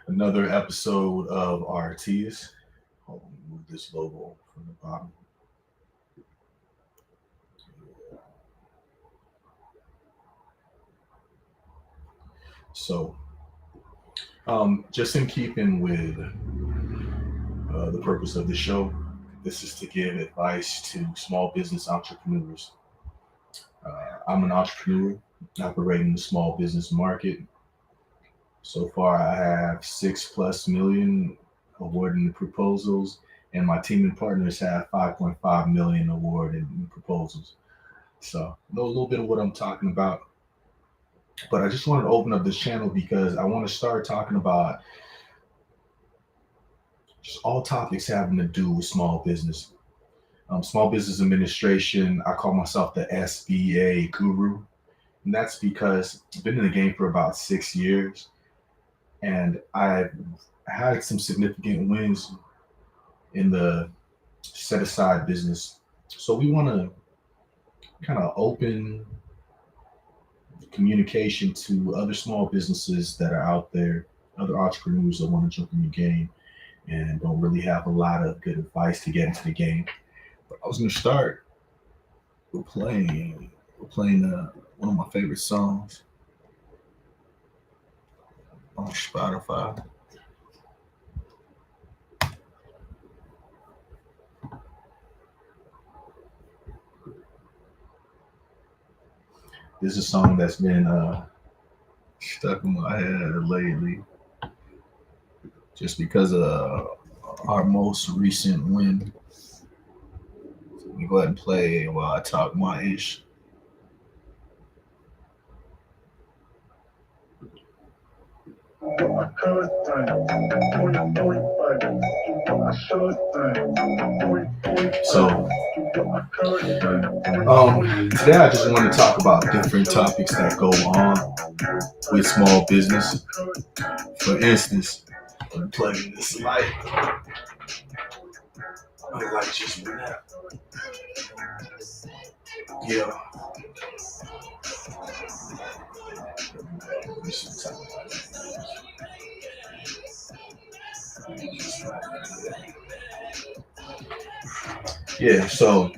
Another episode of Artius. Hold on, move this logo from the bottom. So, just in keeping with the purpose of the show, this is to give advice to small business entrepreneurs. I'm an entrepreneur operating in the small business market. So far, I have 6+ million awarded in proposals, and my team and partners have 5.5 million awarded in proposals. So, know a little bit of what I'm talking about. But I just wanted to open up this channel because I want to start talking about just all topics having to do with small business. Small business administration, I call myself the SBA guru. And that's because I've been in the game for about 6 years and I've had some significant wins in the set aside business. So we want to kind of open communication to other small businesses that are out there, other entrepreneurs that want to jump in the game and don't really have a lot of good advice to get into the game. But I was going to start with playing one of my favorite songs on Spotify. This is a song that's been stuck in my head lately, just because of our most recent win. So let me go ahead and play while I talk my ish. So, today I just want to talk about different topics that go on with small business. For instance, I'm plugging this light. My light just went out. Yeah. Yeah, so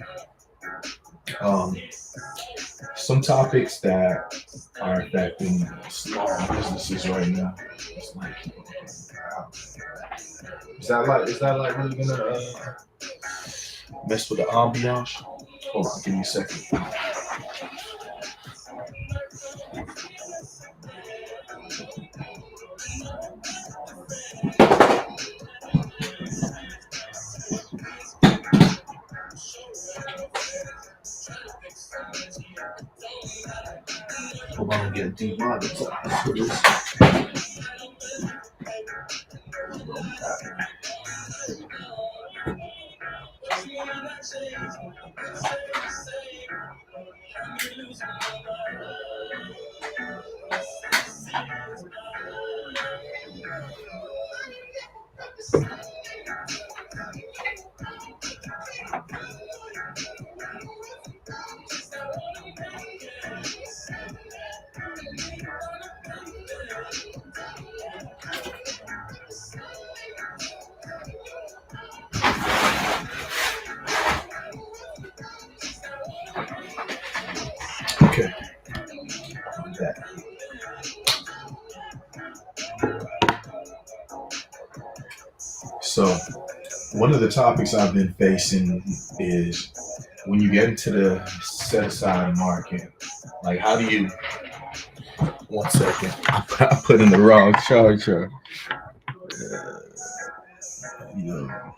um, some topics that are affecting small businesses right now. It's like, wow. Is that like really gonna mess with the ambiance? Hold on, give me a second. I'm gonna get demonetized for this. Okay. That. So one of the topics I've been facing is when you get into the set aside market, like how do you 1 second. I put in the wrong charger. Yeah.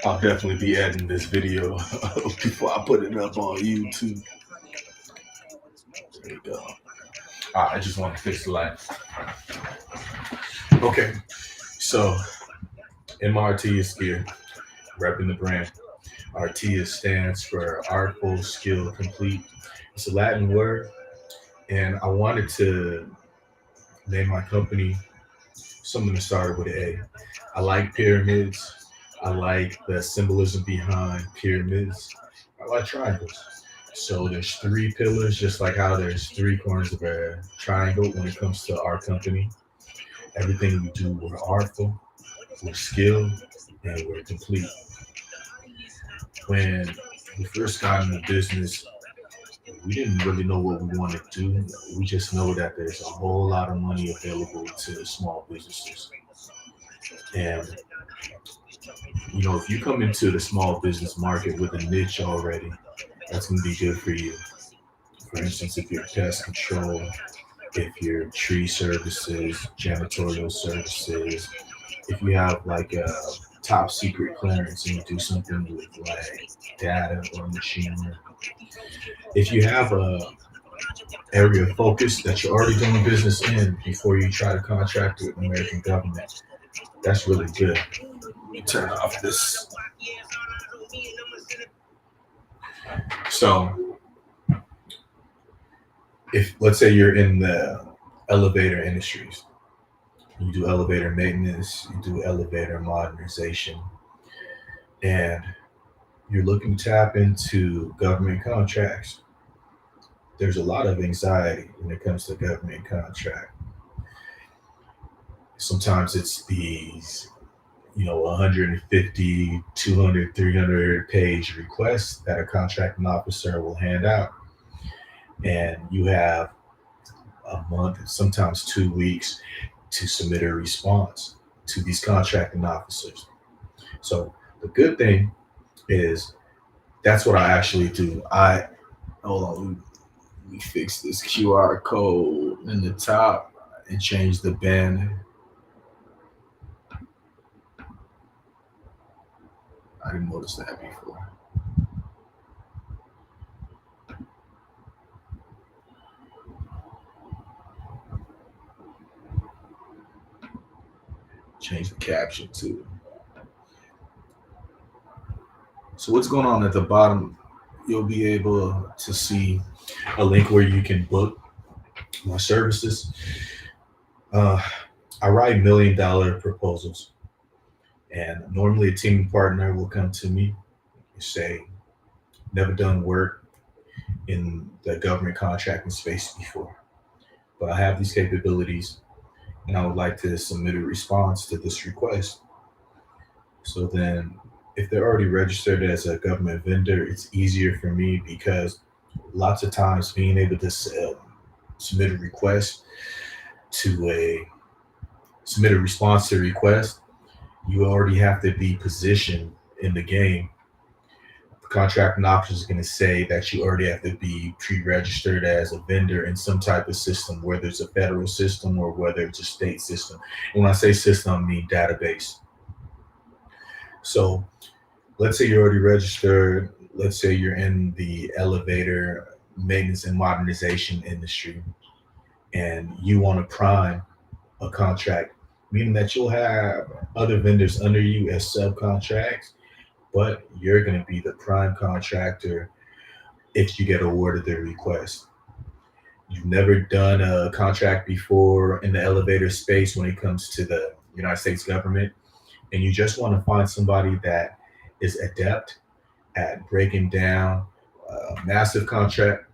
I'll definitely be editing this video before I put it up on YouTube. There you go. I just want to fix the light. Okay, so in my Artius gear, repping the brand. Artius stands for artful, skill, complete. It's a Latin word, and I wanted to name my company something that started with an A. I like pyramids. I like the symbolism behind pyramids. I like triangles. So there's three pillars, just like how there's three corners of a triangle when it comes to our company. Everything we do, we're artful, we're skilled, and we're complete. When we first got into business, we didn't really know what we wanted to do. We just know that there's a whole lot of money available to small businesses. And, if you come into the small business market with a niche already, that's going to be good for you. For instance, if you're pest control, if you're tree services, janitorial services, if you have like a top secret clearance and you do something with like data or machine learning, if you have a area of focus that you're already doing business in before you try to contract with the American government, that's really good. Turn off this. So if let's say you're in the elevator industries, you do elevator maintenance, you do elevator modernization, and you're looking to tap into government contracts, there's a lot of anxiety when it comes to government contract. Sometimes it's these 150, 200, 300 page requests that a contracting officer will hand out. And you have a month, sometimes 2 weeks to submit a response to these contracting officers. So the good thing is that's what I actually do. Hold on, we fix this QR code in the top and change the band. I didn't notice that before. Change the caption too. So what's going on at the bottom, you'll be able to see a link where you can book my services. I write $1 million proposals, and normally a team partner will come to me and say, never done work in the government contracting space before, but I have these capabilities and I would like to submit a response to this request. So then if they're already registered as a government vendor, it's easier for me because lots of times being able to submit a request to submit a response to a request, you already have to be positioned in the game. The contracting officer is going to say that you already have to be pre-registered as a vendor in some type of system, whether it's a federal system or whether it's a state system. And when I say system, I mean database. So let's say you're already registered. Let's say you're in the elevator maintenance and modernization industry, and you want to prime a contract, meaning that you'll have other vendors under you as subcontracts, but you're going to be the prime contractor if you get awarded the request. You've never done a contract before in the elevator space when it comes to the United States government, and you just want to find somebody that is adept at breaking down a massive contract,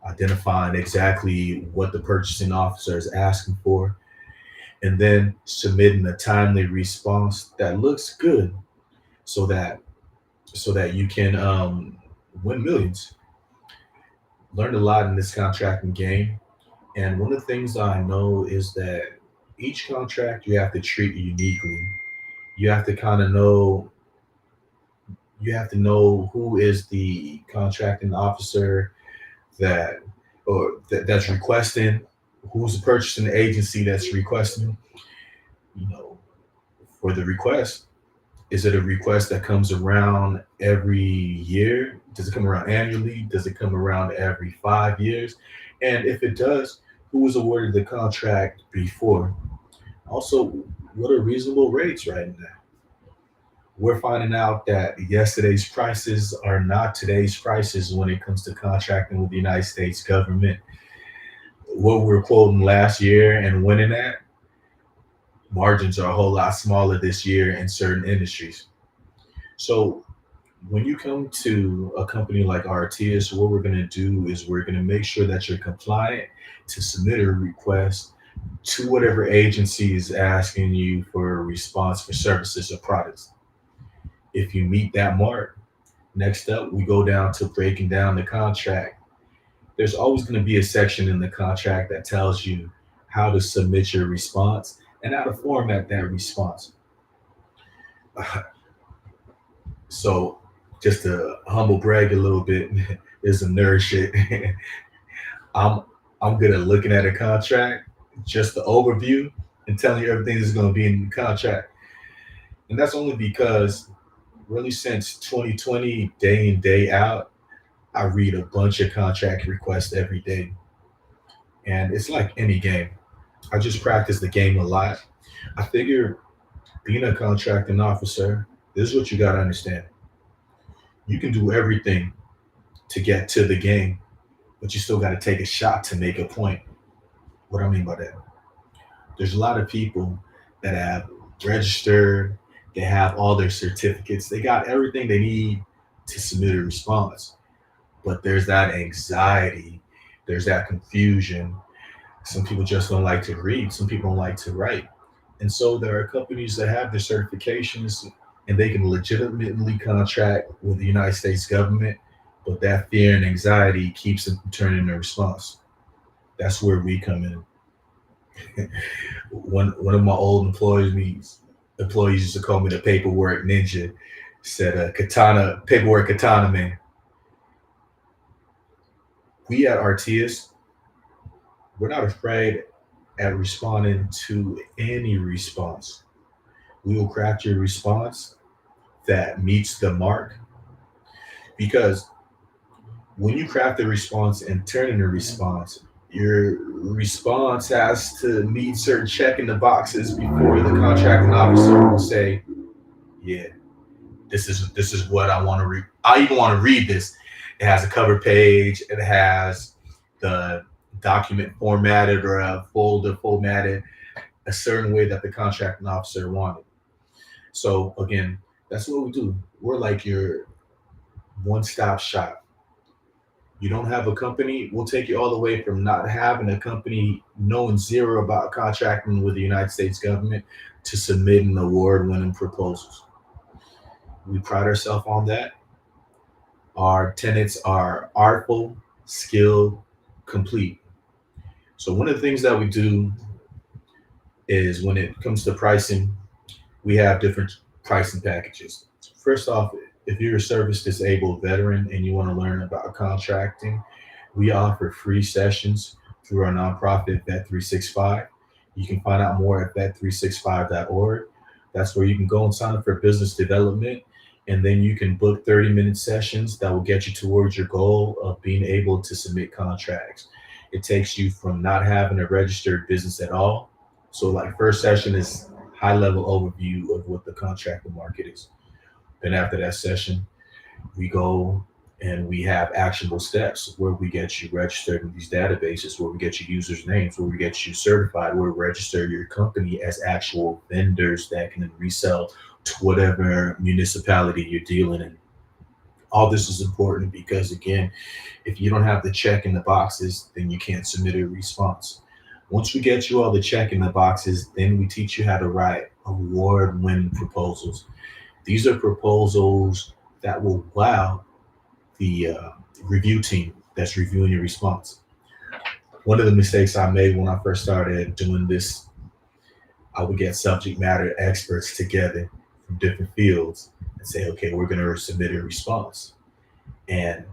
identifying exactly what the purchasing officer is asking for, and then submitting a timely response that looks good so that you can win millions. Learned a lot in this contracting game, and one of the things I know is that each contract you have to treat uniquely. You have to kind of know, you have to know who is the contracting officer that that's requesting, who's the purchasing agency that's requesting, you know, for the request. Is it a request that comes around every year? Does it come around annually? Does it come around every 5 years? And if it does, who was awarded the contract before? Also, what are reasonable rates right now? We're finding out that yesterday's prices are not today's prices when it comes to contracting with the United States government. What we were quoting last year and winning at, margins are a whole lot smaller this year in certain industries. So when you come to a company like Artius, what we're going to do is we're going to make sure that you're compliant to submit a request to whatever agency is asking you for a response for services or products. If you meet that mark, next up, we go down to breaking down the contract. There's always going to be a section in the contract that tells you how to submit your response and how to format that response. So, just to humble brag a little bit, is some nerd shit. I'm I'm good at looking at a contract, just the overview, and telling you everything that's going to be in the contract. And that's only because really since 2020, day in day out, I read a bunch of contract requests every day, and it's like any game. I just practice the game a lot. I figure being a contracting officer, this is what you got to understand. You can do everything to get to the game, but you still got to take a shot to make a point. What I mean by that, there's a lot of people that have registered, they have all their certificates, they got everything they need to submit a response. But there's that anxiety, there's that confusion. Some people just don't like to read, some people don't like to write. And so there are companies that have their certifications and they can legitimately contract with the United States government, but that fear and anxiety keeps them from turning in a response. That's where we come in. One of my old employees used to call me the paperwork ninja. Said katana paperwork katana man. We at Artius, we're not afraid at responding to any response. We will craft your response that meets the mark because when you craft a response and turn in a response, your response has to meet certain check in the boxes before the contracting officer will say, "Yeah, this is what I want to read." I even want to read this. It has a cover page. It has the document formatted or a folder formatted a certain way that the contracting officer wanted. So again, that's what we do. We're like your one-stop shop. You don't have a company, we'll take you all the way from not having a company, knowing zero about contracting with the United States government, to submitting award-winning proposals. We pride ourselves on that. Our tenants are artful, skilled, complete. So one of the things that we do is when it comes to pricing, we have different pricing packages. First off, if you're a service disabled veteran and you want to learn about contracting, we offer free sessions through our nonprofit Vet 365. You can find out more at vet365.org. That's where you can go and sign up for business development, and then you can book 30-minute sessions that will get you towards your goal of being able to submit contracts. It takes you from not having a registered business at all. So, like, first session is high level overview of what the contracting market is. Then after that session, we go and we have actionable steps where we get you registered in these databases, where we get you users' names, where we get you certified, where we register your company as actual vendors that can resell to whatever municipality you're dealing in. All this is important because, again, if you don't have the check in the boxes, then you can't submit a response. Once we get you all the check in the boxes, then we teach you how to write award winning proposals. These are proposals that will wow the review team that's reviewing your response. One of the mistakes I made when I first started doing this I would get subject matter experts together from different fields and say, okay, we're going to submit a response. And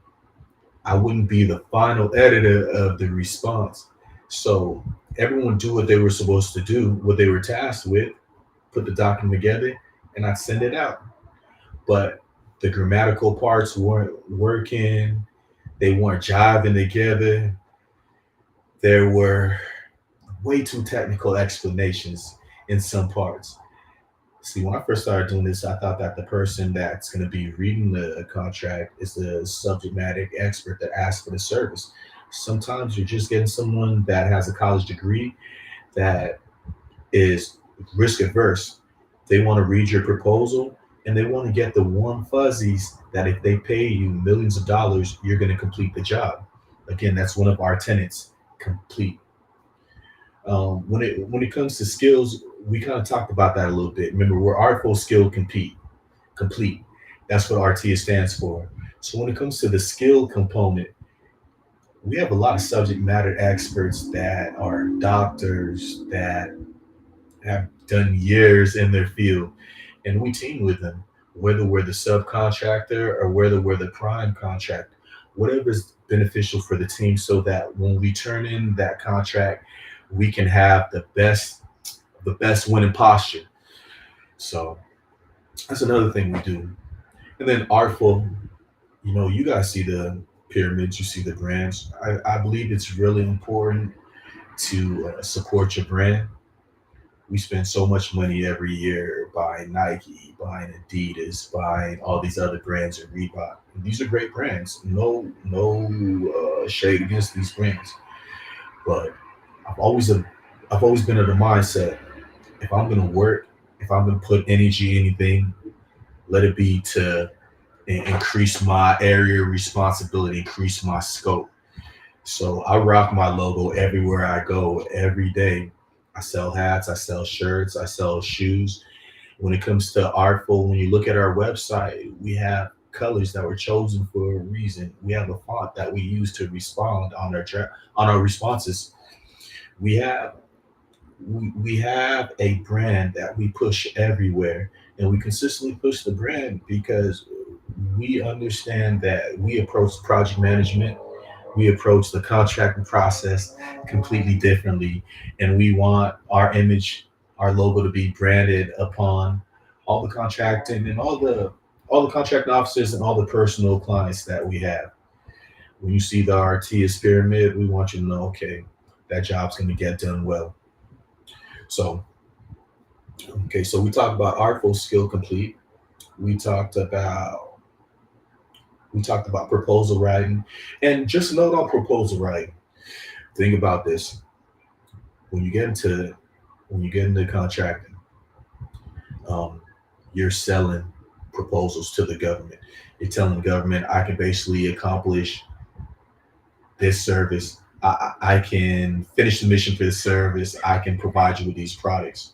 I wouldn't be the final editor of the response. So everyone do what they were supposed to do, what they were tasked with, put the document together, and I'd send it out. But the grammatical parts weren't working, they weren't jiving together. There were way too technical explanations in some parts. See, when I first started doing this, I thought that the person that's going to be reading the contract is the subject matter expert that asks for the service. Sometimes you're just getting someone that has a college degree that is risk averse. They want to read your proposal and they want to get the warm fuzzies that if they pay you millions of dollars, you're going to complete the job. Again, that's one of our tenets: complete. When it comes to skills, we kind of talked about that a little bit. Remember, we're artful, skill, compete, complete. That's what RTA stands for. So when it comes to the skill component, we have a lot of subject matter experts that are doctors that have done years in their field, and we team with them, whether we're the subcontractor or whether we're the prime contract, whatever is beneficial for the team, so that when we turn in that contract, we can have the best winning posture. So that's another thing we do. And then artful, you guys see the pyramids, you see the brands. I believe it's really important to support your brand. We spend so much money every year buying Nike, buying Adidas, buying all these other brands and Reebok. And these are great brands. No shade against these brands, but I've always I've always been of the mindset: if I'm gonna work, if I'm gonna put energy, anything, let it be to increase my area of responsibility, increase my scope. So I rock my logo everywhere I go, every day. I sell hats, I sell shirts, I sell shoes. When it comes to artful, when you look at our website, we have colors that were chosen for a reason. We have a font that we use to respond on our responses. We have we have a brand that we push everywhere, and we consistently push the brand because we understand that we approach project management, we approach the contracting process completely differently, and we want our image, our logo to be branded upon all the contracting and all the contract officers and all the personal clients that we have. When you see the Artius pyramid, we want you to know, okay, that job's going to get done well. So, okay, so we talked about artful, skill, complete. We talked about proposal writing, and just a note on proposal writing. Think about this: when you get into contracting, um, you're selling proposals to the government. You're telling the government, I can basically accomplish this service. I can finish the mission for this service. I can provide you with these products.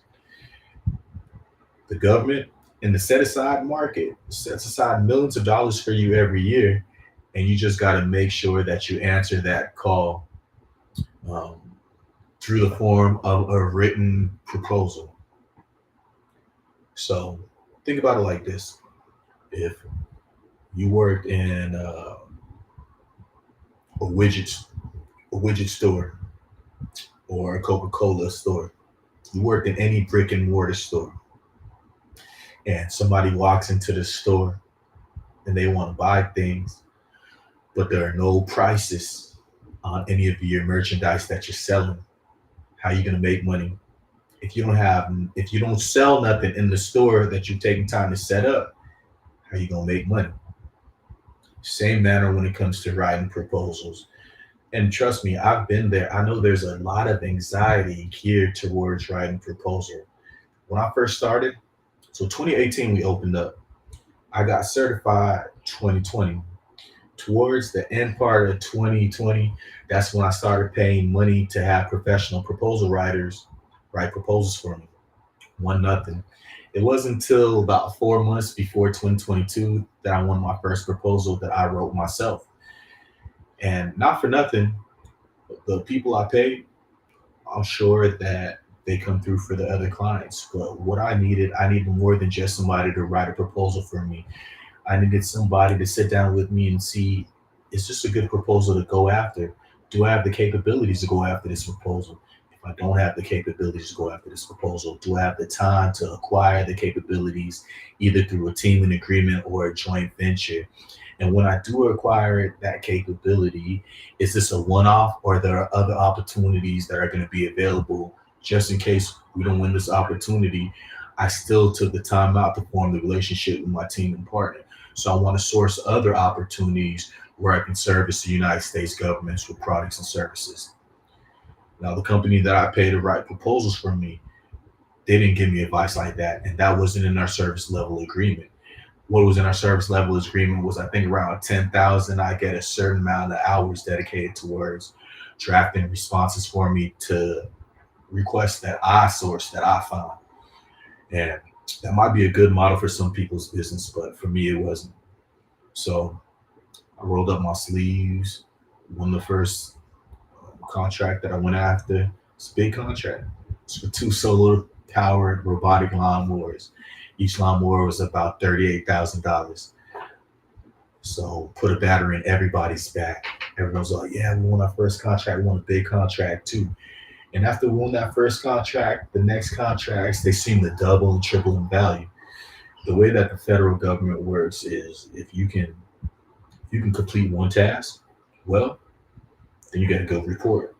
The government in the set aside market sets aside millions of dollars for you every year, and you just got to make sure that you answer that call um, through the form of a written proposal. So think about it like this: if you worked in a widget store or a Coca-Cola store, you worked in any brick and mortar store, and somebody walks into the store and they want to buy things, but there are no prices on any of your merchandise that you're selling. How are you going to make money if you don't sell nothing in the store that you're taking time to set up? How are you going to make money? Same manner when it comes to writing proposals. And trust me, I've been there. I know there's a lot of anxiety geared towards writing proposal. When I first started, so 2018 we opened up. I got certified 2020. Towards the end part of 2020, that's when I started paying money to have professional proposal writers write proposals for me. One nothing. It wasn't until about 4 months before 2022 that I won my first proposal that I wrote myself. And not for nothing, the people I paid, I'm sure that they come through for the other clients. But what I needed more than just somebody to write a proposal for me. I needed somebody to sit down with me and see, is this a good proposal to go after? Do I have the capabilities to go after this proposal? If I don't have the capabilities to go after this proposal, do I have the time to acquire the capabilities either through a teaming agreement or a joint venture? And when I do acquire that capability, is this a one off or there are other opportunities that are going to be available just in case we don't win this opportunity? I still took the time out to form the relationship with my team and partner. So I want to source other opportunities where I can service the United States governments with products and services. Now, the company that I pay to write proposals for me, they didn't give me advice like that. And that wasn't in our service level agreement. What was in our service level agreement was, I think, around 10,000. I get a certain amount of hours dedicated towards drafting responses for me to requests that I source, that I found. And that might be a good model for some people's business, but for me, it wasn't. So I rolled up my sleeves, won the first contract that I went after. It's a big contract. It's for two solar powered robotic lawnmowers. Each lawnmower was about $38,000. So put a battery in everybody's back. Everyone's like, yeah, we won our first contract. We won a big contract too. And after we won that first contract, the next contracts, they seem to double and triple in value. The way that the federal government works is if you can complete one task, well, then you get a good report.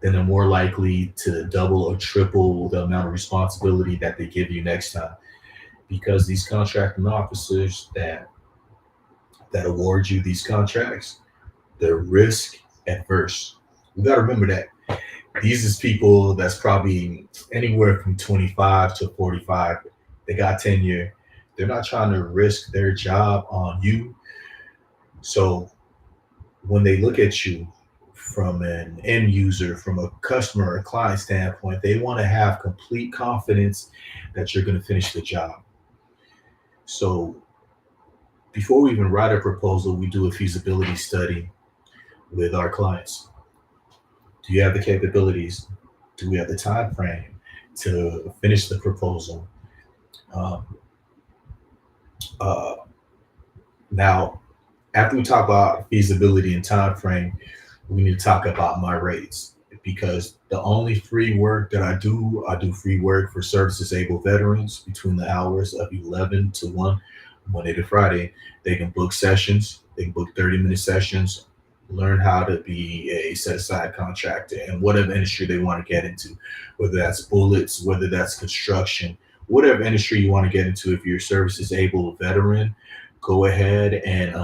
Then they're more likely to double or triple the amount of responsibility that they give you next time. Because these contracting officers that award you these contracts, they're risk adverse. You got to remember that these is people that's probably anywhere from 25 to 45. They got tenure. They're not trying to risk their job on you. So when they look at you from an end user, from a customer or client standpoint, they want to have complete confidence that you're going to finish the job. So before we even write a proposal, we do a feasibility study with our clients. Do you have the capabilities? Do we have the time frame to finish the proposal? Um, uh, Now, after we talk about feasibility and time frame, we need to talk about my rates, because the only free work that I do free work for service disabled veterans between the hours of 11 to 1, Monday to Friday. They can book sessions, they can book 30-minute sessions, learn how to be a set aside contractor in whatever industry they want to get into, whether that's bullets, whether that's construction, whatever industry you want to get into. If you're a service disabled veteran, go ahead and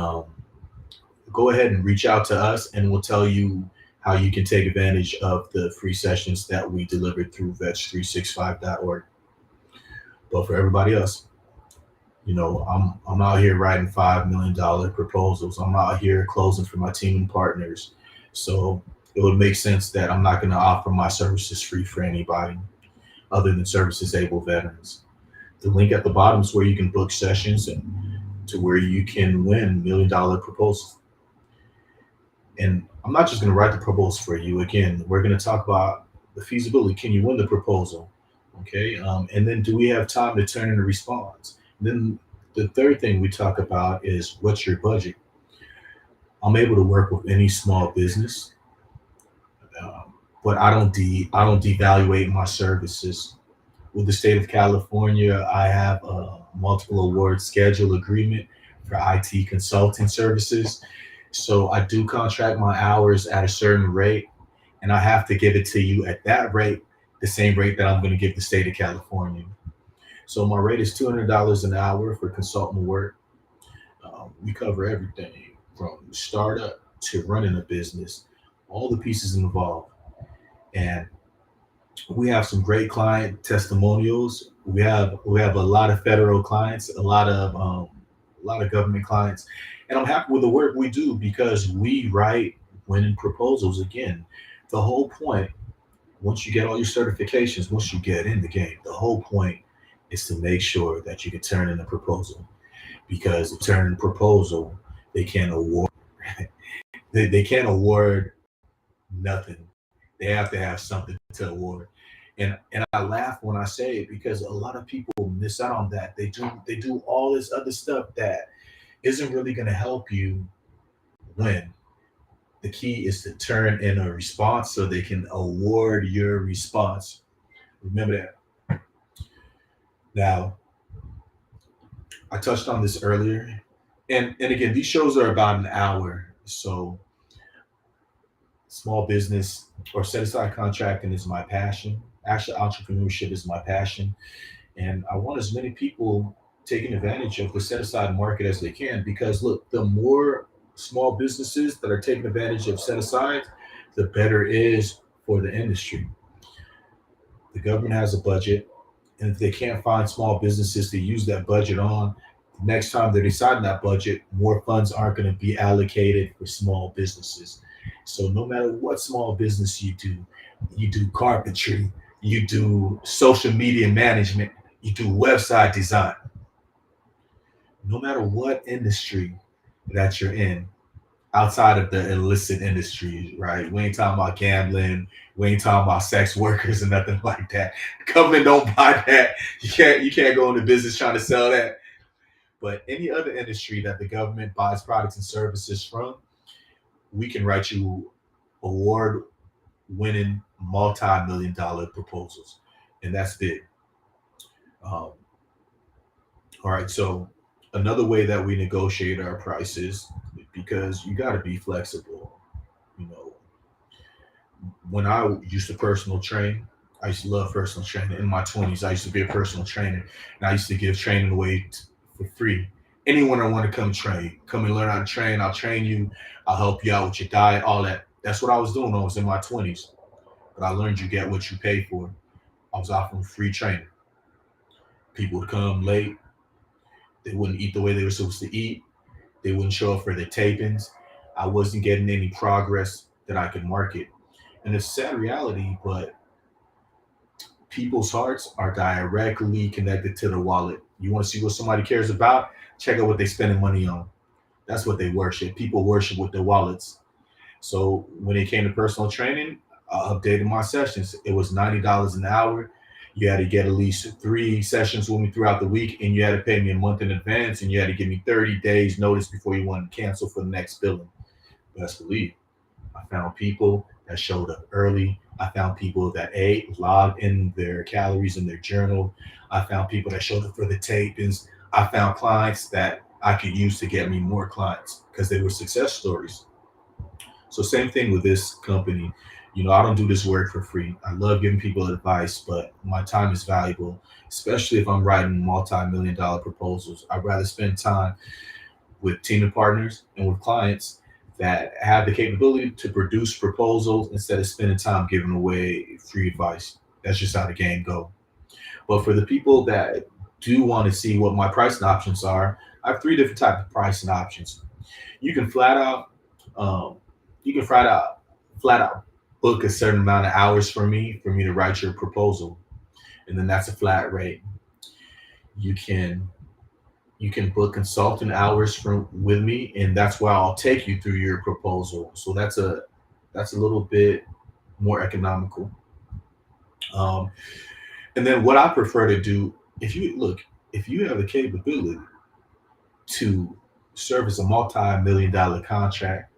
reach out to us, and we'll tell you how you can take advantage of the free sessions that we delivered through vets365.org. But for everybody else, I'm out here writing $5 million proposals. I'm out here closing for my team and partners. So it would make sense that I'm not going to offer my services free for anybody other than service disabled veterans. The link at the bottom is where you can book sessions and to where you can win $1 million proposals. And I'm not just going to write the proposal for you. Again, we're going to talk about the feasibility. Can you win the proposal? Okay. And then do we have time to turn in a response? Then the third thing we talk about is, what's your budget? I'm able to work with any small business, but I don't devaluate my services. With the state of California, I have a multiple award schedule agreement for IT consulting services. So I do contract my hours at a certain rate, and I have to give it to you at that rate, the same rate that I'm going to give the state of California. So my rate is $200 an hour for consultant work. We cover everything from startup to running a business, all the pieces involved. And we have some great client testimonials. We have a lot of federal clients, a lot of government clients, and I'm happy with the work we do because we write winning proposals. Again, the whole point, once you get all your certifications, once you get in the game, the whole point is to make sure that you can turn in a proposal, because to turn in a proposal, they can't award they can't award nothing. They have to have something to award. And I laugh when I say it because a lot of people miss out on that. They do all this other stuff that isn't really going to help you win. The key is to turn in a response so they can award your response. Remember that. Now, I touched on this earlier. And again, these shows are about an hour. So small business or set aside contracting is my passion. Actually, entrepreneurship is my passion. And I want as many people taking advantage of the set aside market as they can because look, the more small businesses that are taking advantage of set aside, the better it is for the industry. The government has a budget, and if they can't find small businesses to use that budget on, the next time they're deciding that budget, more funds aren't going to be allocated for small businesses. So no matter what small business you do carpentry, you do social media management, you do website design, no matter what industry that you're in, outside of the illicit industries, right? We ain't talking about gambling. We ain't talking about sex workers and nothing like that. The government don't buy that. You can't go into business trying to sell that. But any other industry that the government buys products and services from, we can write you award winning multi-million dollar proposals. And that's big. Um, all right. So another way that we negotiate our prices, because you got to be flexible. You know, when I used to personal train, I used to love personal training. In my 20s, I used to be a personal trainer, and I used to give training away for free. Anyone that want to come train, come and learn how to train. I'll train you. I'll help you out with your diet, all that. That's what I was doing when I was in my 20s. But I learned you get what you pay for. I was offering free training. People would come late. They wouldn't eat the way they were supposed to eat. They wouldn't show up for their tapings. I wasn't getting any progress that I could market. And it's a sad reality, but people's hearts are directly connected to the wallet. You want to see what somebody cares about? Check out what they're spending money on. That's what they worship. People worship with their wallets. So when it came to personal training, I updated my sessions. It was $90 an hour. You had to get at least 3 sessions with me throughout the week, and you had to pay me a month in advance, and you had to give me 30 days notice before you wanted to cancel for the next billing. Best believe I found people that showed up early. I found people that ate, logged in their calories in their journal. I found people that showed up for the tapings. I found clients that I could use to get me more clients because they were success stories. So same thing with this company. You know, I don't do this work for free. I love giving people advice, but my time is valuable, especially if I'm writing multi-million dollar proposals. I'd rather spend time with team of partners and with clients that have the capability to produce proposals instead of spending time giving away free advice. That's just how the game go. But for the people that do want to see what my pricing options are, I have three different types of pricing options. You can flat out, um, you can flat out book a certain amount of hours for me to write your proposal, and then that's a flat rate. You can you can book consultant hours from with me, and that's why I'll take you through your proposal. So that's a little bit more economical. Um, and then what I prefer to do, if you look, if you have the capability to service a multi-million dollar contract,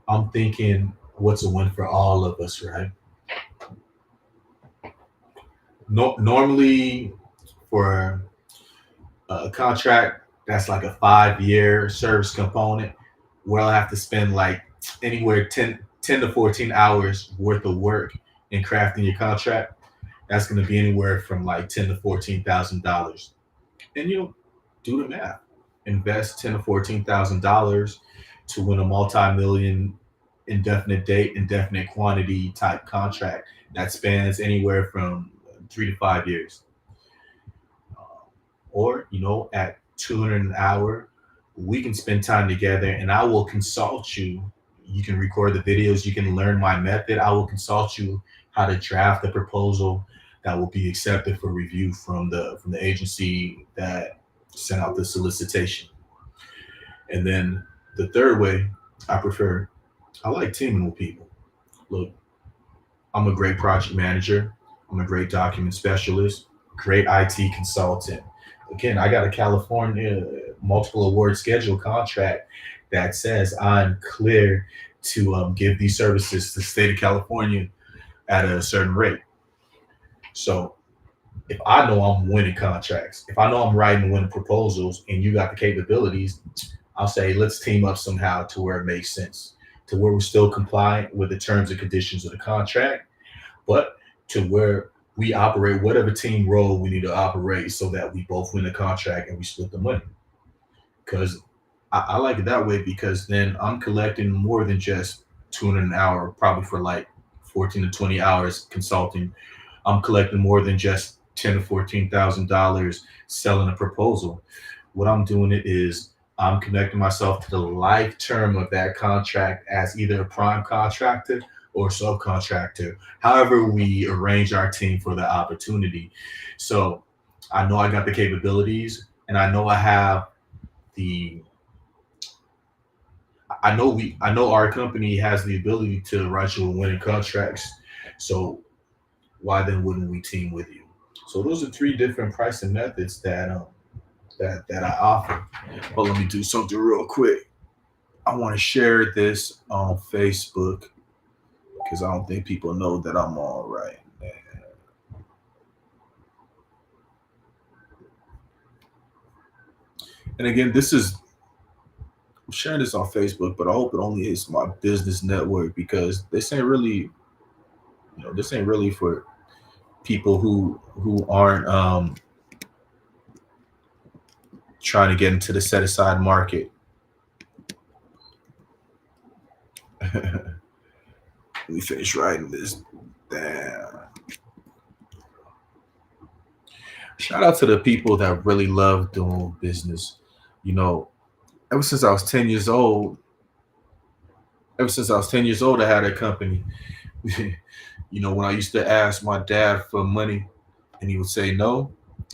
I'm thinking what's a win for all of us, right? No, normally for a contract that's like a 5 year service component, where I'll have to spend like anywhere 10 to 14 hours worth of work in crafting your contract. That's going to be anywhere from like 10 to $14,000. And you know, do the math. Invest 10 to $14,000 to win a multi-million indefinite date, indefinite quantity type contract that spans anywhere from 3 to 5 years. Or, you know, at 200 an hour, we can spend time together and I will consult you. You can record the videos, you can learn my method. I will consult you how to draft the proposal that will be accepted for review from the agency that sent out the solicitation. And then the third way I prefer, I like teaming with people. Look, I'm a great project manager. I'm a great document specialist, great IT consultant. Again, I got a California multiple award schedule contract that says I'm clear to give these services to the state of California at a certain rate. So if I know I'm winning contracts, if I know I'm writing and winning proposals, and you got the capabilities, I'll say let's team up somehow to where it makes sense, to where we're still compliant with the terms and conditions of the contract, but to where we operate whatever team role we need to operate so that we both win the contract and we split the money. Because I like it that way because then I'm collecting more than just 200 an hour, probably for like 14 to 20 hours consulting. I'm collecting more than just $10 to $14,000 selling a proposal. What I'm doing it is I'm connecting myself to the life term of that contract as either a prime contractor or subcontractor, however we arrange our team for the opportunity. So I know I got the capabilities, and I know I have the I know our company has the ability to write you a winning contracts. So why then wouldn't we team with you? So those are three different pricing methods that I offer. But let me do something real quick. I want to share this on Facebook because I don't think people know that I'm all right. And again, I'm sharing this on Facebook, but I hope it only hits my business network because this ain't really for people who aren't trying to get into the set aside market. Let me finish writing this down. Shout out to the people that really love doing business. You know, ever since I was 10 years old, I had a company. When I used to ask my dad for money and he would say no,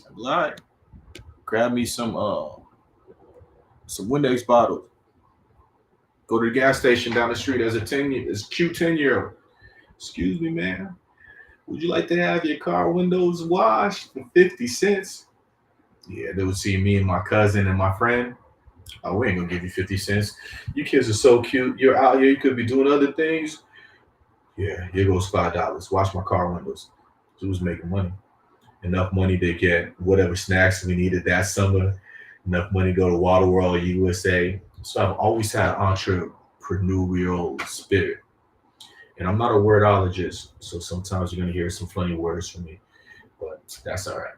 I'd be like, grab me some Windex bottles. Go to the gas station down the street as as a cute 10-year old. Excuse me, man. Would you like to have your car windows washed for 50 cents? Yeah, they would see me and my cousin and my friend. Oh, we ain't gonna give you 50 cents. You kids are so cute. You're out here, you could be doing other things. Yeah, here goes $5. Wash my car windows. So was making money. Enough money to get whatever snacks we needed that summer. Enough money to go to Waterworld USA. So I've always had entrepreneurial spirit. And I'm not a wordologist, so sometimes you're gonna hear some funny words from me, but that's all right.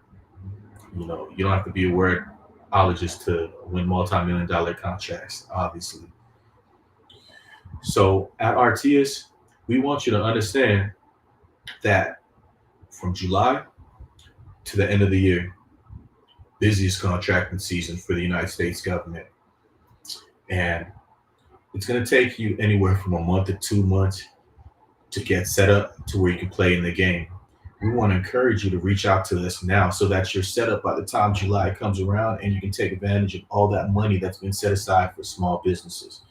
You don't have to be a wordologist to win multi-million dollar contracts, obviously. So at Artius, we want you to understand that from July to the end of the year, busiest contracting season for the United States government. And it's going to take you anywhere from a month to 2 months to get set up to where you can play in the game. We want to encourage you to reach out to us now so that you're set up by the time July comes around and you can take advantage of all that money that's been set aside for small businesses.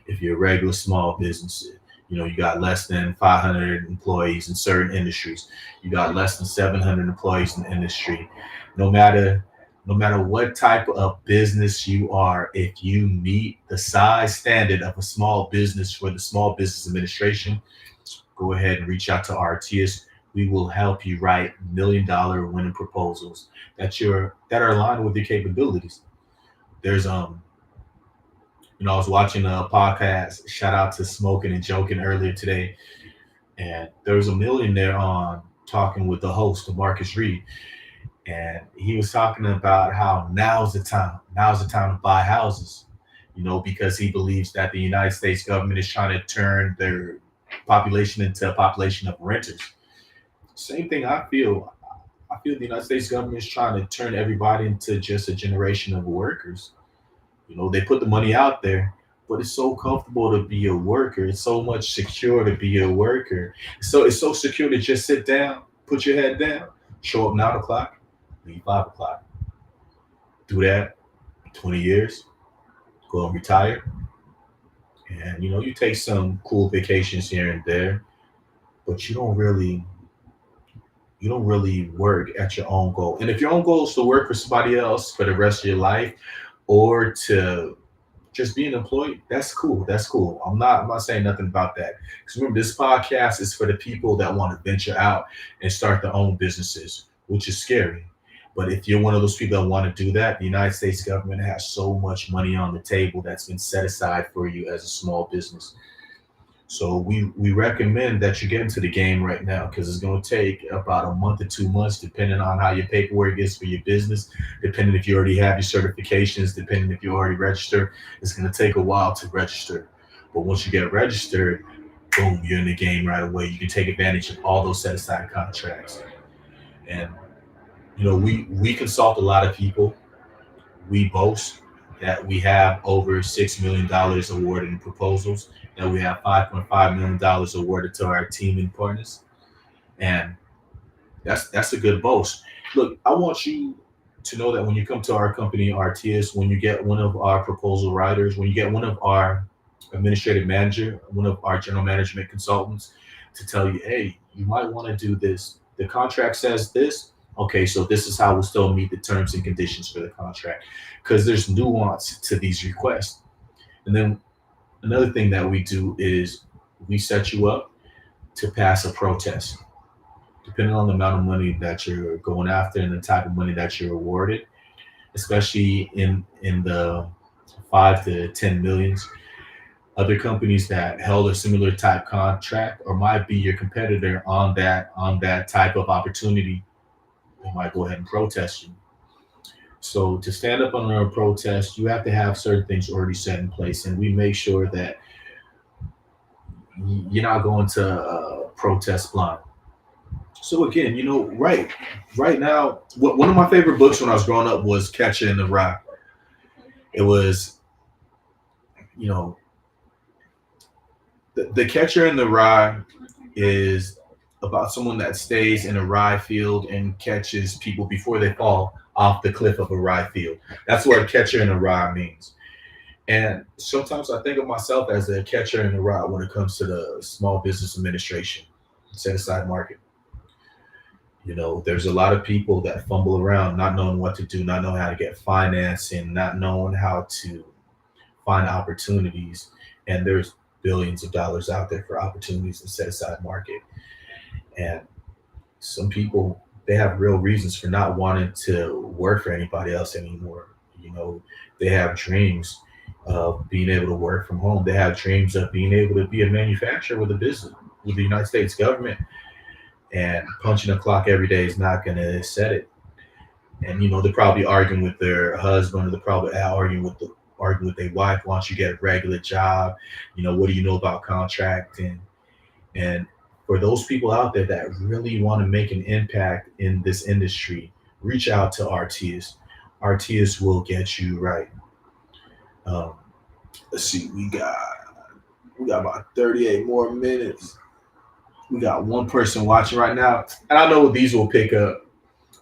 If you're a regular small business, you got less than 500 employees in certain industries, you got less than 700 employees in the industry. No matter no matter what type of business you are, if you meet the size standard of a small business for the Small Business Administration, go ahead and reach out to Artius. We will help you write $1 million winning proposals that are aligned with your capabilities. There's I was watching a podcast. Shout out to Smoking and Joking earlier today, and there was a millionaire on talking with the host, Marcus Reed, and he was talking about how now's the time to buy houses. Because he believes that the United States government is trying to turn their population into a population of renters. Same thing I feel. I feel the United States government is trying to turn everybody into just a generation of workers. They put the money out there, but it's so comfortable to be a worker. It's so much secure to be a worker. So it's so secure to just sit down, put your head down, show up 9 o'clock, leave 5 o'clock. Do that 20 years, go and retire. And you take some cool vacations here and there, but you don't really You don't really work at your own goal. And if your own goal is to work for somebody else for the rest of your life, or to just be an employee, that's cool. That's cool. I'm not saying nothing about that. Because remember, this podcast is for the people that want to venture out and start their own businesses, which is scary. But if you're one of those people that want to do that, the United States government has so much money on the table that's been set aside for you as a small business. So we recommend that you get into the game right now, because it's going to take about a month or 2 months, depending on how your paperwork is for your business, depending if you already have your certifications, depending if you already registered. It's going to take a while to register. But once you get registered, boom, you're in the game right away. You can take advantage of all those set aside contracts. And we consult a lot of people. We boast that we have over $6 million awarded in proposals, that we have $5.5 million awarded to our team and partners, and that's a good boast. Look, I want you to know that when you come to our company, Artius, when you get one of our proposal writers, when you get one of our administrative manager, one of our general management consultants to tell you, hey, you might want to do this. The contract says this. Okay, so this is how we'll still meet the terms and conditions for the contract, because there's nuance to these requests. And then another thing that we do is we set you up to pass a protest. Depending on the amount of money that you're going after and the type of money that you're awarded, especially in the 5 to 10 millions. Other companies that held a similar type contract or might be your competitor on that type of opportunity, they might go ahead and protest you. So to stand up under a protest, you have to have certain things already set in place, and we make sure that you're not going to protest blind. So again, right now, one of my favorite books when I was growing up was Catcher in the Rye. It was, you know, the Catcher in the Rye is about someone that stays in a rye field and catches people before they fall off the cliff of a rye field. That's what Catcher in the Rye means. And sometimes I think of myself as a catcher in the rye when it comes to the small business administration, set aside market. There's a lot of people that fumble around, not knowing what to do, not knowing how to get financing, not knowing how to find opportunities. And there's billions of dollars out there for opportunities in set aside market. And some people, they have real reasons for not wanting to work for anybody else anymore. They have dreams of being able to work from home. They have dreams of being able to be a manufacturer with a business with the United States government. And punching a clock every day is not going to set it. And they're probably arguing with their husband, or they're probably arguing with their wife. Why don't you get a regular job? What do you know about contracting? And for those people out there that really want to make an impact in this industry, reach out to Artius. Artius will get you right. Um, let's see, we got about 38 more minutes. We got one person watching right now, and I know these will pick up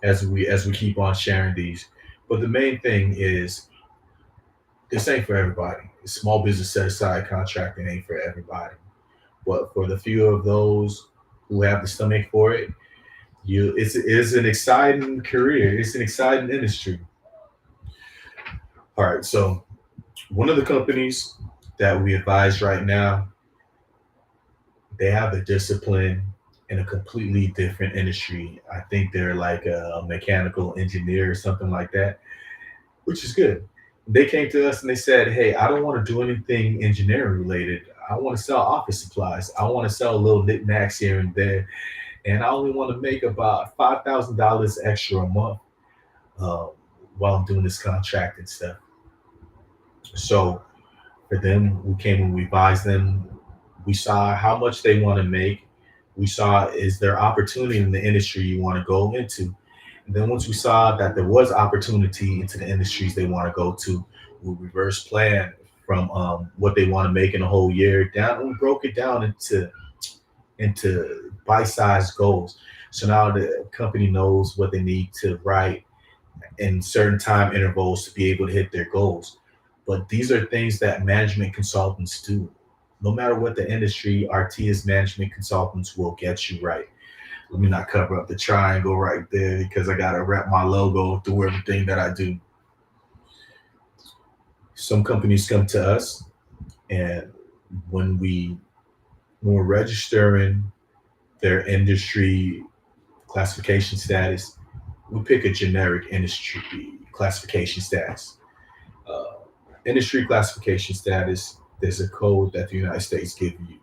as we keep on sharing these. But the main thing is, this ain't for everybody. Small business set aside contracting ain't for everybody. But for the few of those who have the stomach for it, it's an exciting career. It's an exciting industry. All right, so one of the companies that we advise right now, they have the discipline in a completely different industry. I think they're like a mechanical engineer or something like that, which is good. They came to us and they said, hey, I don't want to do anything engineering related. I want to sell office supplies. I want to sell little knickknacks here and there. And I only want to make about $5,000 extra a month uh, while I'm doing this contract and stuff. So for them, we came and we advised them. We saw how much they want to make. We saw, is there opportunity in the industry you want to go into? And then once we saw that there was opportunity into the industries they want to go to, we reverse plan from what they want to make in a whole year down, and we broke it down into bite-sized goals. So now the company knows what they need to write in certain time intervals to be able to hit their goals. But these are things that management consultants do. No matter what the industry, Artias management consultants will get you right. Let me not cover up the triangle right there because I gotta wrap my logo through everything that I do. Some companies come to us, and when we when we're registering their industry classification status, we pick a generic industry classification status. Uh, Industry classification status, there's a code that the United States give you.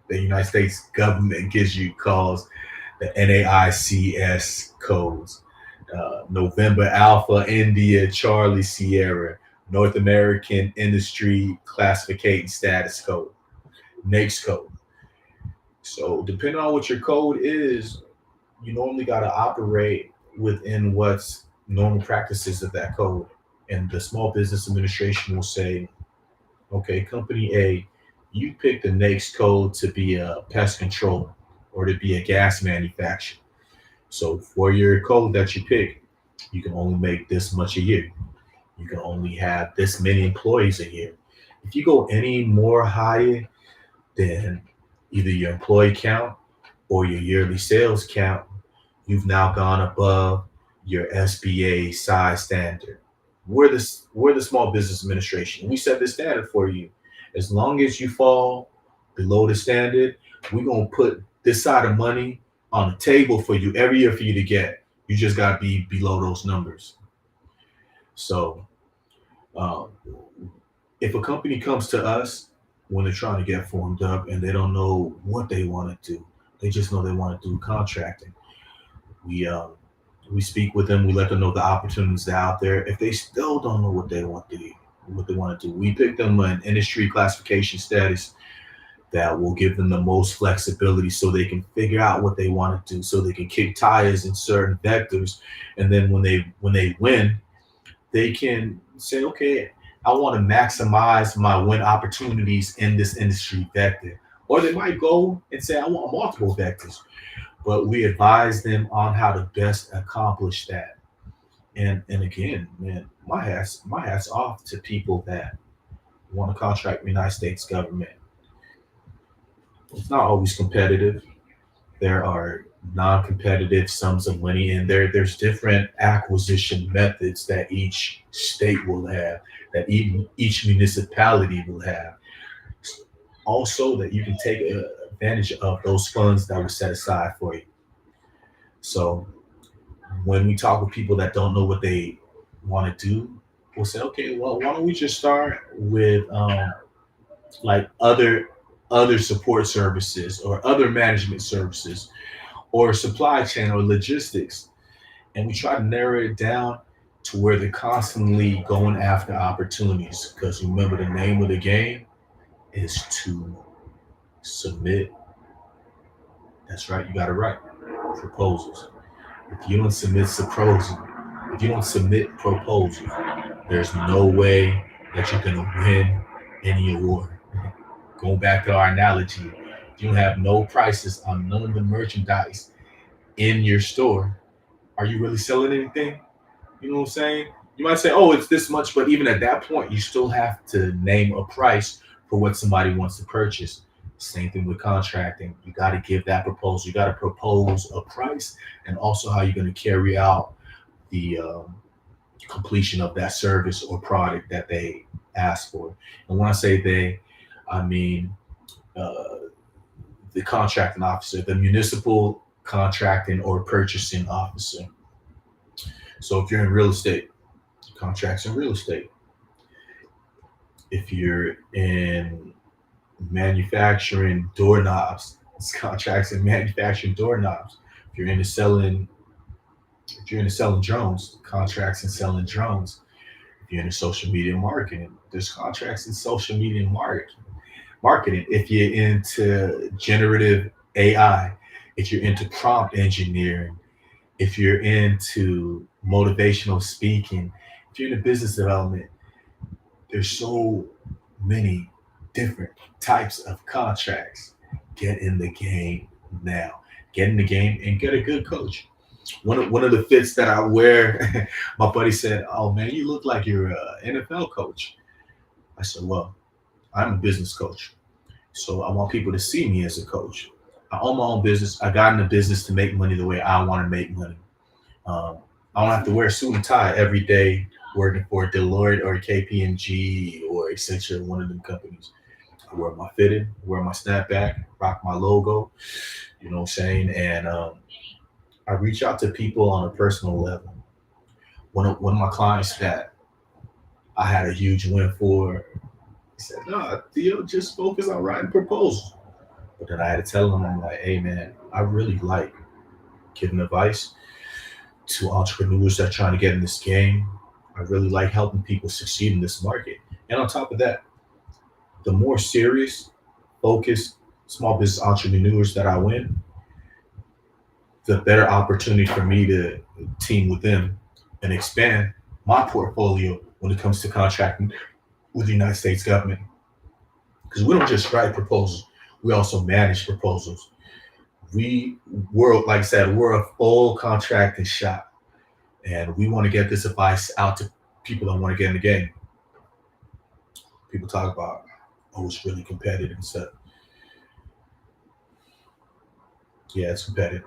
The United States government gives you calls the NAICS codes. November Alpha India Charlie Sierra North American Industry Classification Status Code, NAICS code. So depending on what your code is, you normally got to operate within what's normal practices of that code. And the Small Business Administration will say, okay, Company A, you picked the NAICS code to be a pest control or to be a gas manufacturer. So for your code that you pick, you can only make this much a year. You can only have this many employees a year. If you go any more higher than either your employee count or your yearly sales count, you've now gone above your SBA size standard. We're the Small Business Administration. We set the standard for you. As long as you fall below the standard, we're gonna put this side of money on the table for you every year for you to get. You just gotta be below those numbers. So um, if a company comes to us when they're trying to get formed up and they don't know what they want to do, they just know they want to do contracting. We we speak with them. We let them know the opportunities that are out there. If they still don't know what they want to do, we pick them an industry classification status that will give them the most flexibility, so they can figure out what they want to do, so they can kick tires in certain vectors, and then when they win, they can say, okay, I want to maximize my win opportunities in this industry vector. Or they might go and say, I want multiple vectors. But we advise them on how to best accomplish that. And again, man, my hats off to people that want to contract with the United States government. It's not always competitive. There are non-competitive sums of money, and there's different acquisition methods that each state will have, that each municipality will have. Also, that you can take advantage of those funds that were set aside for you. So when we talk with people that don't know what they want to do, we'll say, okay, well, why don't we just start with like other support services or other management services or supply chain or logistics, and we try to narrow it down to where they're constantly going after opportunities. Because remember, the name of the game is to submit. That's right, you got it right. Proposals. If you don't submit proposals, if you don't submit proposals, there's no way that you're gonna win any award. Going back to our analogy, if you don't have no prices on none of the merchandise in your store, are you really selling anything? You know what I'm saying? You might say, oh, it's this much, but even at that point, you still have to name a price for what somebody wants to purchase. Same thing with contracting. You got to give that proposal. You got to propose a price and also how you're going to carry out the completion of that service or product that they ask for. And when I say they, I mean uh, the contracting officer, the municipal contracting or purchasing officer. So if you're in real estate, contracts in real estate. If you're in manufacturing doorknobs, it's contracts in manufacturing doorknobs. If you're into selling, if you're into selling drones, contracts in selling drones. If you're into social media marketing, there's contracts in social media marketing. If you're into generative AI, if you're into prompt engineering, if you're into motivational speaking, if you're into business development, there's so many different types of contracts. Get in the game now. Get in the game and get a good coach. One of the fits that I wear, my buddy said, "Oh man, you look like you're an NFL coach." I said, "Well, I'm a business coach, so I want people to see me as a coach. I own my own business. I got in the business to make money the way I want to make money. I don't have to wear a suit and tie every day working for Deloitte or KPMG or Accenture, one of them companies. I wear my fitted, wear my snapback, rock my logo, you know what I'm saying? And I reach out to people on a personal level. One of my clients that I had a huge win for, he said, "No, Theo, just focus on writing proposals." But then I had to tell him, I'm like, "Hey, man, I really like giving advice to entrepreneurs that are trying to get in this game. I really like helping people succeed in this market. And on top of that, the more serious, focused small business entrepreneurs that I win, the better opportunity for me to team with them and expand my portfolio when it comes to contracting with the United States government. Because we don't just write proposals, we also manage proposals. Like I said, we're a full contracting shop, and we want to get this advice out to people that want to get in the game. People talk about, oh, it's really competitive and stuff. Yeah, it's competitive,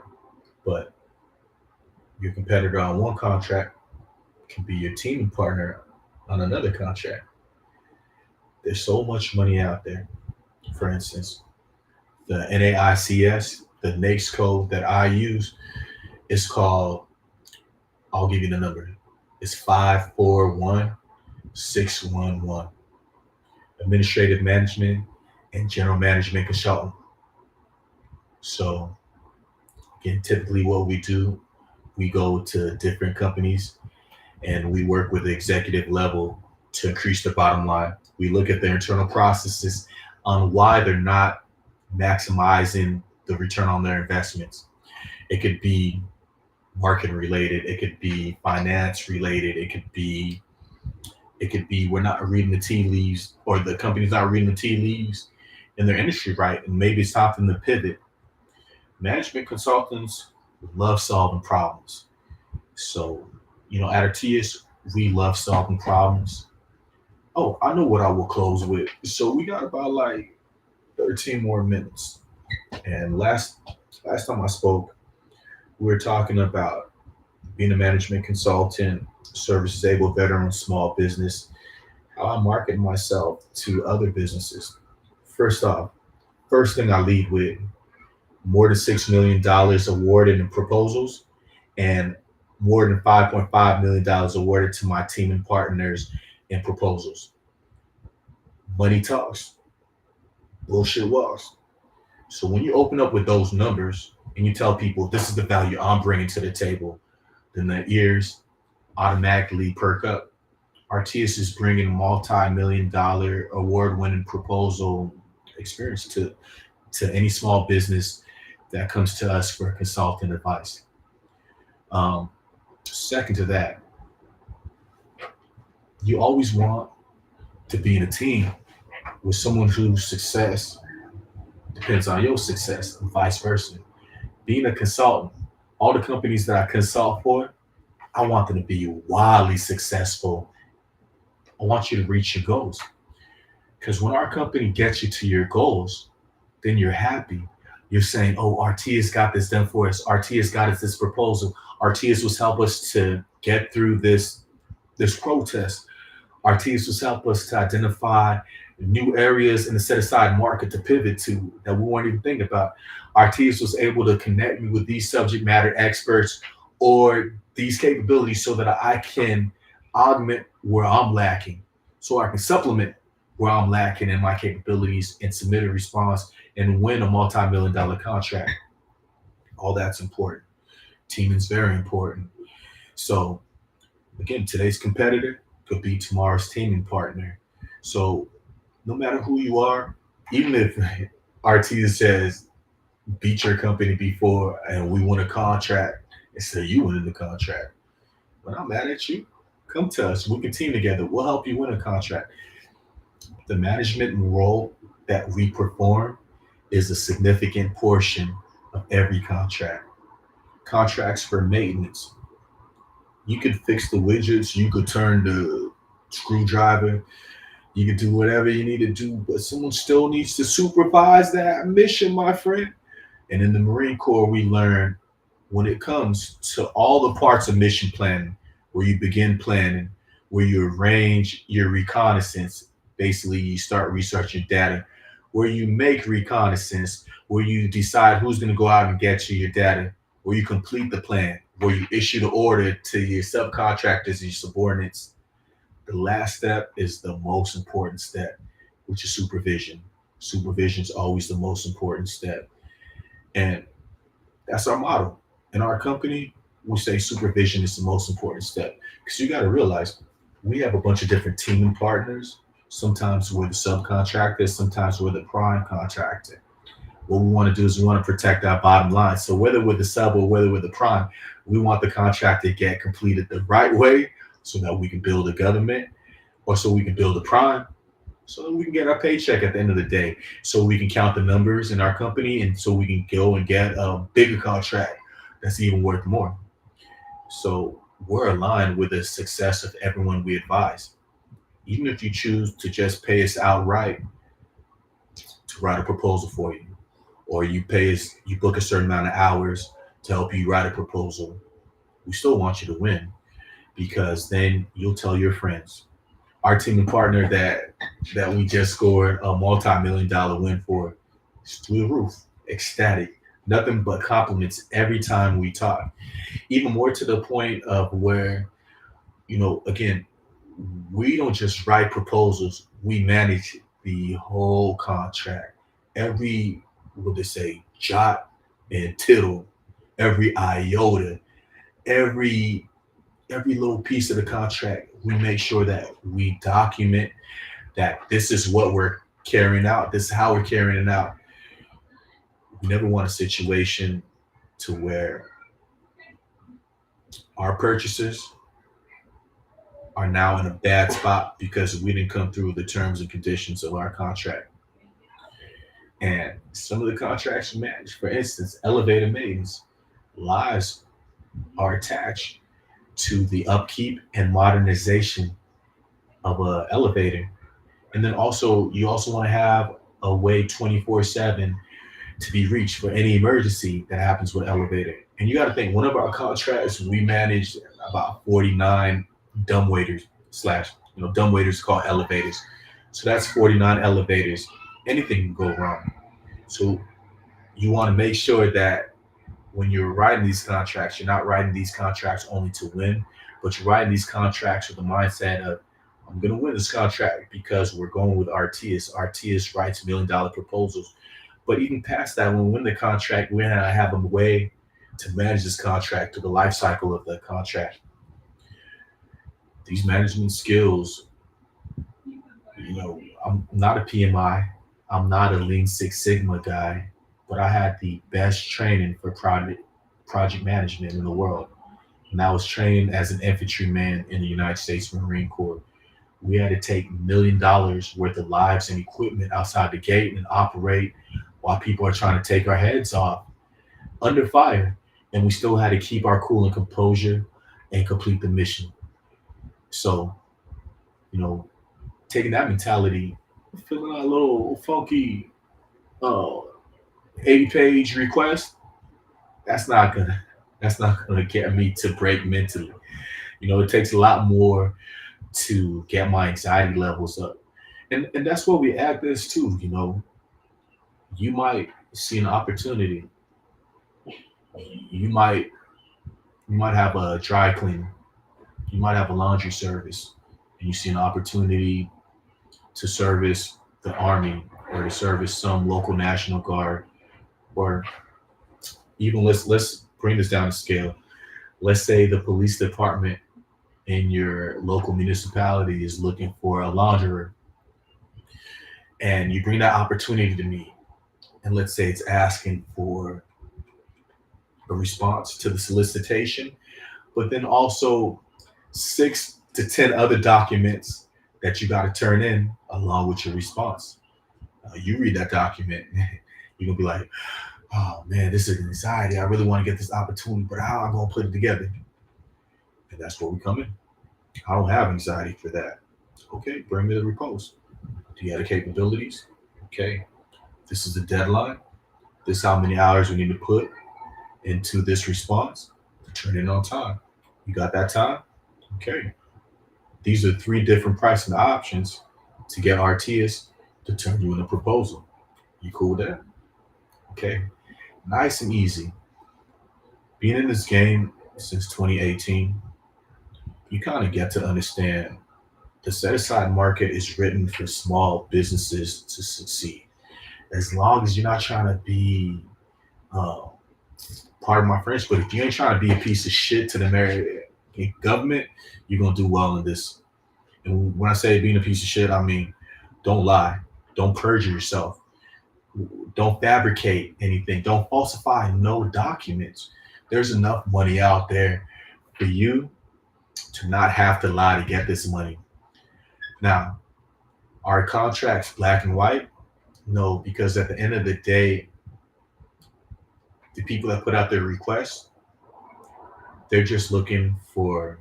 but your competitor on one contract can be your teaming partner on another contract. There's so much money out there. For instance, the NAICS, the NAICS code that I use, is called, I'll give you the number. It's 541611. Administrative management and general management consultant. So again, typically what we do, we go to different companies and we work with the executive level to increase the bottom line. We look at their internal processes on why they're not maximizing the return on their investments. It could be market related, it could be finance related, it could be we're not reading the tea leaves, or the company's not reading the tea leaves in their industry right, and maybe it's time for them to pivot. Management consultants love solving problems. So, at Artius, we love solving problems. Oh, I know what I will close with. So we got about like 13 more minutes. And last time I spoke, we were talking about being a management consultant, service disabled veteran, small business, how I market myself to other businesses. First off, first thing I lead with, more than $6 million awarded in proposals, and more than $5.5 million awarded to my team and partners in proposals. Money talks, bullshit walks. So when you open up with those numbers and you tell people this is the value I'm bringing to the table, then the ears automatically perk up. Artius is bringing multi-million-dollar award-winning proposal experience to any small business that comes to us for consulting advice. Second to that, you always want to be in a team with someone whose success depends on your success and vice versa. Being a consultant, all the companies that I consult for, I want them to be wildly successful. I want you to reach your goals. Because when our company gets you to your goals, then you're happy. You're saying, oh, Artius got this done for us. Artius got us this proposal. Artius was help us to get through this protest. Artius was help us to identify new areas in the set aside market to pivot to that we weren't even thinking about. Artius was able to connect me with these subject matter experts or these capabilities so that I can augment where I'm lacking, so I can supplement where I'm lacking in my capabilities and submit a response and win a multi-million-dollar contract. All that's important. Teaming is very important. So again, today's competitor could be tomorrow's teaming partner. So no matter who you are, even if RT says beat your company before and we win a contract instead of you winning the contract, we're not mad at you. Come to us. We can team together. We'll help you win a contract. The management role that we perform is a significant portion of every contract. Contracts for maintenance. You could fix the widgets, you could turn the screwdriver, you could do whatever you need to do, but someone still needs to supervise that mission, my friend. And in the Marine Corps, we learn when it comes to all the parts of mission planning, where you begin planning, where you arrange your reconnaissance, basically you start researching data, where you make reconnaissance, where you decide who's going to go out and get you your data, where you complete the plan, where you issue the order to your subcontractors and your subordinates. The last step is the most important step, which is supervision. Supervision is always the most important step. And that's our motto. In our company, we say supervision is the most important step because you got to realize we have a bunch of different teaming partners. Sometimes we're the subcontractor, sometimes we're the prime contractor. What we want to do is we want to protect our bottom line. So whether we're the sub or whether we're the prime, we want the contract to get completed the right way so that we can build a government or so we can build a prime so that we can get our paycheck at the end of the day, so we can count the numbers in our company, and so we can go and get a bigger contract that's even worth more. So we're aligned with the success of everyone we advise. Even if you choose to just pay us outright to write a proposal for you, or you book a certain amount of hours to help you write a proposal, we still want you to win because then you'll tell your friends. Our team and partner that we just scored a multi-million-dollar win for is through the roof, ecstatic, nothing but compliments every time we talk. Even more to the point of where, again, we don't just write proposals, we manage the whole contract. Every, what they say, jot and tittle, every iota, every every little piece of the contract, we make sure that we document that this is what we're carrying out, this is how we're carrying it out. We never want a situation to where our purchasers are now in a bad spot because we didn't come through the terms and conditions of our contract. And some of the contracts we manage, for instance, elevator maintenance, lives are attached to the upkeep and modernization of a elevator. And then also you also want to have a way 24/7 to be reached for any emergency that happens with an elevator. And you got to think, one of our contracts, we managed about 49 dumb waiters slash, dumb waiters called elevators. So that's 49 elevators. Anything can go wrong. So you want to make sure that when you're writing these contracts, you're not writing these contracts only to win, but you're writing these contracts with the mindset of, I'm going to win this contract because we're going with Artius. Artius writes $1 million proposals. But even past that, when we win the contract, we're going to have a way to manage this contract through the life cycle of the contract. These management skills, I'm not a PMI. I'm not a Lean Six Sigma guy, but I had the best training for project management in the world. And I was trained as an infantryman in the United States Marine Corps. We had to take $1 million worth of lives and equipment outside the gate and operate while people are trying to take our heads off under fire. And we still had to keep our cool and composure and complete the mission. So, taking that mentality, filling out a little funky uh, 80-page request, that's not gonna get me to break mentally. It takes a lot more to get my anxiety levels up. And that's what we add this to, you might see an opportunity. You might have a dry cleaner, you might have a laundry service, and you see an opportunity to service the army or to service some local national guard, or even let's bring this down to scale. Let's say the police department in your local municipality is looking for a launderer, and you bring that opportunity to me, and let's say it's asking for a response to the solicitation, but then also 6 to 10 other documents that you got to turn in along with your response. You read that document, you're gonna be like, oh man, this is anxiety. I really want to get this opportunity, but how am I gonna put it together? And that's where we come in. I don't have anxiety for that. Okay, bring me the repos. Do you have the capabilities? Okay, this is the deadline. This is how many hours we need to put into this response to turn in on time. You got that time? Okay. These are three different pricing options to get Artius to turn you in a proposal. You cool with that? Okay. Nice and easy. Being in this game since 2018, you kind of get to understand the set aside market is written for small businesses to succeed. As long as you're not trying to be, uh, part of my French, but if you ain't trying to be a piece of shit to the American government, you're going to do well in this. And when I say being a piece of shit, I mean, don't lie, don't perjure yourself, don't fabricate anything, don't falsify no documents. There's enough money out there for you to not have to lie to get this money. Now, are contracts black and white? No, because at the end of the day, the people that put out their requests, they're just looking for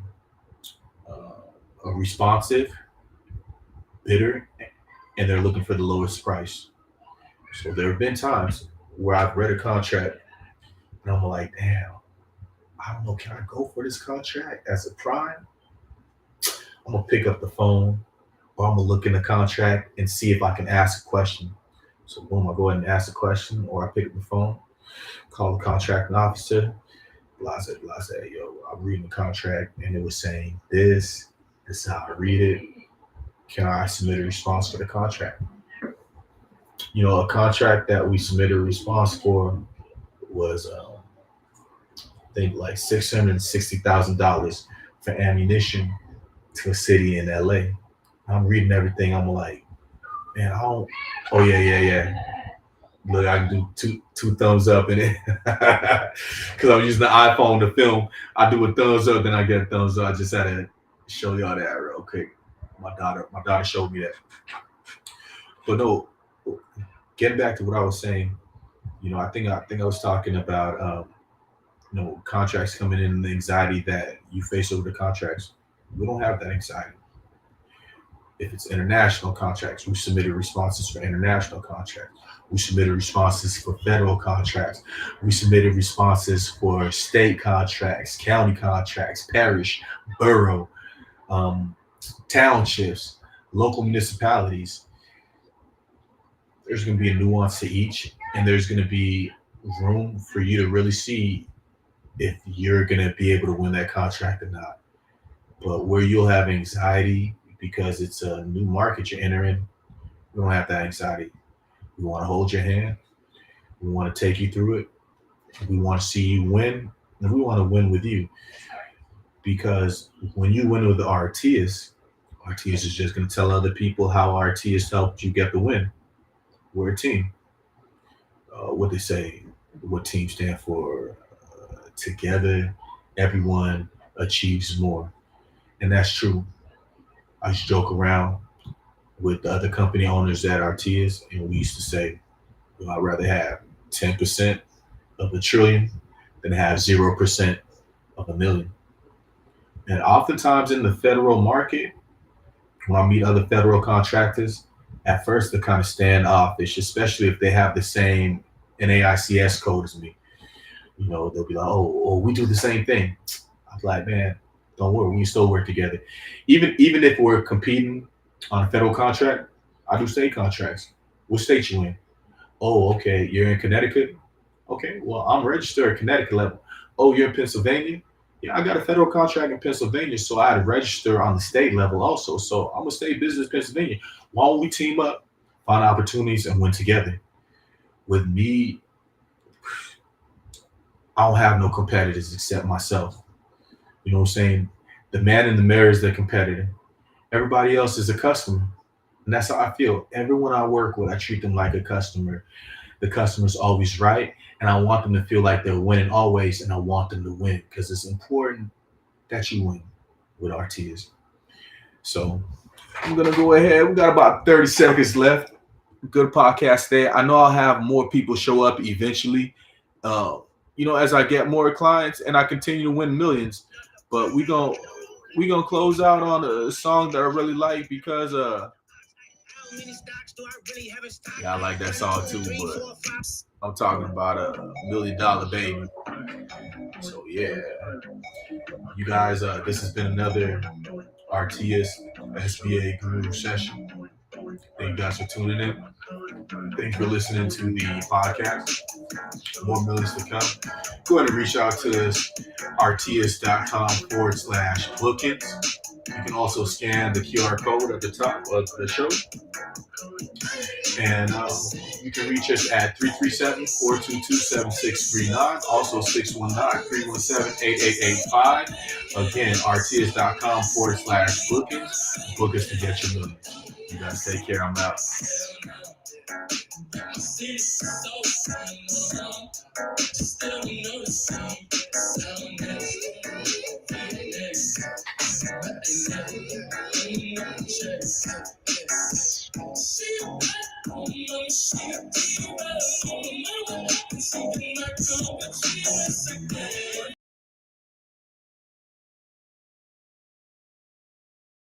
a responsive bidder, and they're looking for the lowest price. So there have been times where I've read a contract and I'm like, damn, I don't know, can I go for this contract as a prime? I'm gonna pick up the phone or I'm gonna look in the contract and see if I can ask a question. So boom, I go ahead and ask a question, or I pick up the phone, call the contracting officer, blase, blase, yo, I'm reading the contract and it was saying this is how I read it. Can I submit a response for the contract? You know, a contract that we submitted a response for was, I think, like $660,000 for ammunition to a city in LA. I'm reading everything. I'm like, man, I don't. Oh yeah, yeah, yeah. Look, I can do two thumbs up in it because I'm using the iPhone to film. I do a thumbs up, then I get a thumbs up. I just had to show y'all that real quick. My daughter showed me that. But no, getting back to what I was saying, you know, I think I was talking about, contracts coming in and the anxiety that you face over the contracts. We don't have that anxiety. If it's international contracts, we submitted responses for international contracts. We submitted responses for federal contracts. We submitted responses for state contracts, county contracts, parish, borough, um, townships, local municipalities. There's going to be a nuance to each, and there's going to be room for you to really see if you're going to be able to win that contract or not. But where you'll have anxiety because it's a new market you're entering, we don't have that anxiety. We want to hold your hand. We want to take you through it. We want to see you win, and we want to win with you. Because when you win with the Artius is just going to tell other people how Artius helped you get the win. We're a team. What they say, what team stand for? Together, everyone achieves more. And that's true. I used to joke around with the other company owners at Artius, and we used to say, well, I'd rather have 10% of a trillion than have 0% of a million. And oftentimes in the federal market, when I meet other federal contractors, at first they're kind of standoffish, especially if they have the same NAICS code as me. You know, they'll be like, oh, we do the same thing. I'm like, man, don't worry, we can still work together. Even if we're competing on a federal contract, I do state contracts. What state you in? Oh, okay, you're in Connecticut? Okay, well, I'm registered at Connecticut level. Oh, you're in Pennsylvania? Yeah, I got a federal contract in Pennsylvania, so I had to register on the state level also. So I'm a state business Pennsylvania. Why don't we team up, find opportunities, and win together? With me, I don't have no competitors except myself. You know what I'm saying? The man in the mirror is the competitor. Everybody else is a customer. And that's how I feel. Everyone I work with, I treat them like a customer. The customer's always right. And I want them to feel like they're winning always. And I want them to win because it's important that you win with Artius. So I'm going to go ahead. We got about 30 seconds left. Good podcast there. I know I'll have more people show up eventually. As I get more clients and I continue to win millions. But we gonna close out on a song that I really like because Yeah, I like that song too, but I'm talking about a $1 million baby. So yeah, you guys, this has been another Artius SBA Guru session. Thank you guys for tuning in. Thanks for listening to the podcast. More millions to come. Go ahead and reach out to us, artius.com/bookings. You can also scan the QR code at the top of the show. And you can reach us at 337-422-7639, also 619-317-8885. Again, artius.com/bookings. Book us to get your millions. You guys take care. I'm out.